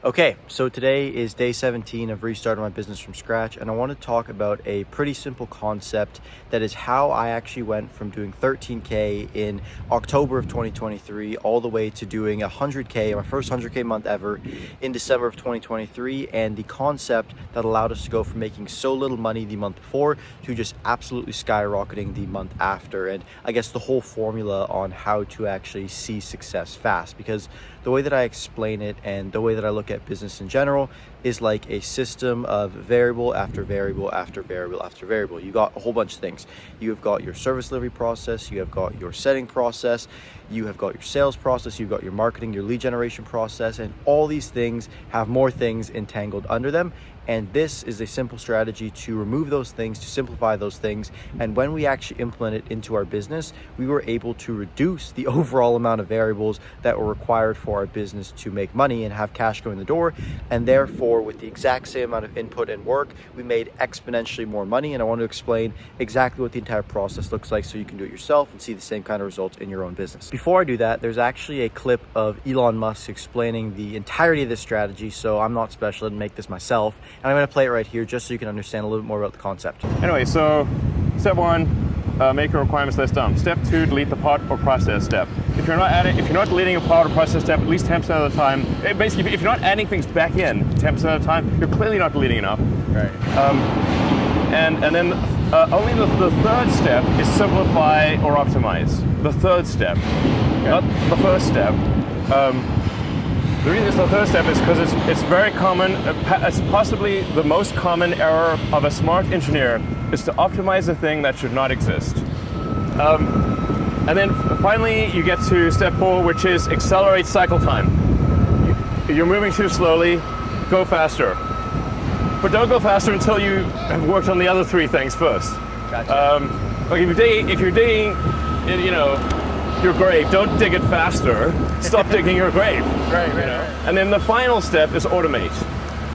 Okay, so today is day 17 of restarting my business from scratch, and I want to talk about a pretty simple concept that is how I actually went from doing 13K in October of 2023 all the way to doing 100K, my first 100K month ever in December of 2023, and the concept that allowed us to go from making so little money the month before to just absolutely skyrocketing the month after. And I guess the whole formula on how to actually see success fast, because the way that I explain it and the way that I look at business in general is like a system of variable after variable after variable after variable. You got a whole bunch of things. You have got your service delivery process, you have got your setting process, you have got your sales process, you've got your marketing, your lead generation process, and all these things have more things entangled under them. And this is a simple strategy to remove those things, to simplify those things. And when we actually implement it into our business, we were able to reduce the overall amount of variables that were required for our business to make money and have cash go in the door. And therefore, with the exact same amount of input and work, we made exponentially more money. And I want to explain exactly what the entire process looks like so you can do it yourself and see the same kind of results in your own business. Before I do that, there's actually a clip of Elon Musk explaining the entirety of this strategy. So I'm not special, I didn't make this myself. And I'm going to play it right here just so you can understand a little bit more about the concept. Anyway, so step one, make your requirements list dumb. Step two, delete the part or process step. If you're not deleting a part or process step at least 10% of the time, basically, if you're not adding things back in 10% of the time, you're clearly not deleting enough. Right. And then only the third step is simplify or optimize. The third step, not the first step. The reason it's the third step is because it's very common, it's possibly the most common error of a smart engineer is to optimize a thing that should not exist. And then finally you get to step 4, which is accelerate cycle time. You're moving too slowly, go faster. But don't go faster until you have worked on the other 3 things first. Gotcha. Like if you're digging, your grave, don't dig it faster. Stop digging your grave. Right. And then the final step is automate.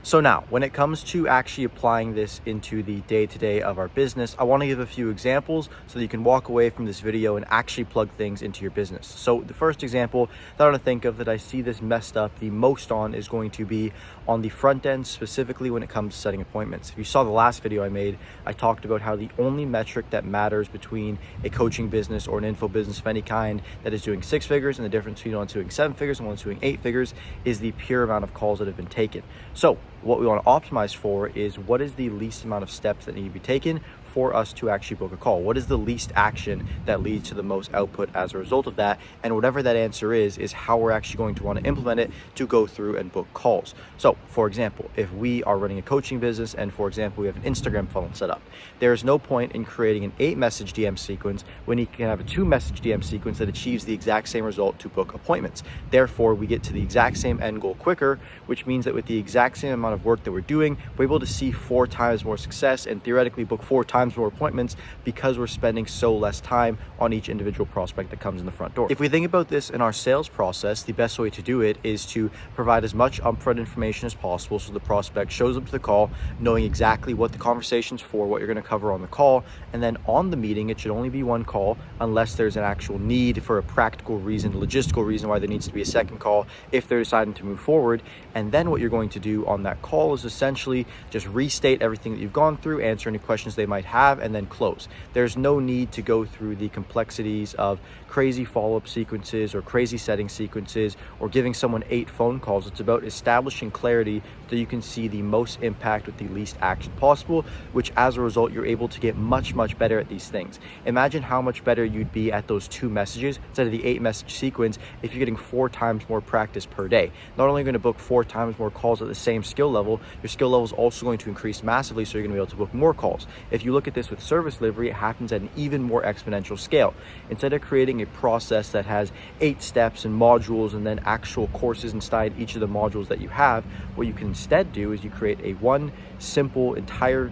So now, when it comes to actually applying this into the day-to-day of our business, I want to give a few examples so that you can walk away from this video and actually plug things into your business. So the first example that I want to think of that I see this messed up the most on is going to be on the front end, specifically when it comes to setting appointments. If you saw the last video I made, I talked about how the only metric that matters between a coaching business or an info business of any kind that is doing 6 figures and the difference between one doing 7 figures and one doing 8 figures is the pure amount of calls that have been taken. So what we want to optimize for is what is the least amount of steps that need to be taken for us to actually book a call? What is the least action that leads to the most output as a result of that? And whatever that answer is how we're actually going to want to implement it to go through and book calls. So for example, if we are running a coaching business and for example, we have an Instagram funnel set up, there is no point in creating an 8-message DM sequence when you can have a 2-message DM sequence that achieves the exact same result to book appointments. Therefore, we get to the exact same end goal quicker, which means that with the exact same amount of work that we're doing, we're able to see 4 times more success and theoretically book 4 times more appointments because we're spending so less time on each individual prospect that comes in the front door. If we think about this in our sales process, the best way to do it is to provide as much upfront information as possible so the prospect shows up to the call knowing exactly what the conversation's for, what you're going to cover on the call, and then on the meeting it should only be 1 call unless there's an actual need for a practical reason, logistical reason why there needs to be a second call if they're deciding to move forward. And then what you're going to do on that call is essentially just restate everything that you've gone through, answer any questions they might have, and then close. There's no need to go through the complexities of crazy follow-up sequences or crazy setting sequences or giving someone 8 phone calls. It's about establishing clarity so you can see the most impact with the least action possible, which as a result, you're able to get much better at these things. Imagine how much better you'd be at those 2 messages instead of the 8-message sequence if you're getting 4 times more practice per day. Not only are you going to book 4 times more calls at the same skill level, your skill level is also going to increase massively, so you're going to be able to book more calls. If you look at this with service delivery, it happens at an even more exponential scale. Instead of creating a process that has 8 steps and modules and then actual courses inside each of the modules that you have, what you can instead do is you create a one simple entire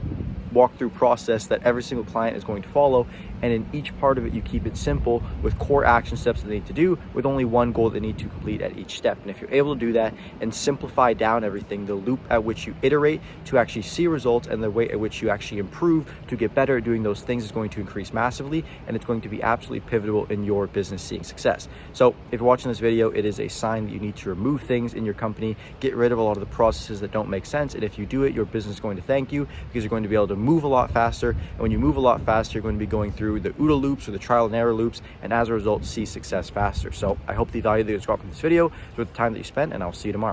walkthrough process that every single client is going to follow, and in each part of it you keep it simple with core action steps that they need to do, with only one goal they need to complete at each step. And if you're able to do that and simplify down everything, the loop at which you iterate to actually see results and the way at which you actually improve to get better at doing those things is going to increase massively, and it's going to be absolutely pivotal in your business seeing success. So if you're watching this video, it is a sign that you need to remove things in your company, get rid of a lot of the processes that don't make sense, and if you do it, your business is going to thank you, because you're going to be able to move a lot faster, and when you move a lot faster, you're going to be going through the OODA loops or the trial and error loops, and as a result see success faster. So I hope the value that you got from this video is worth the time that you spent, and I'll see you tomorrow.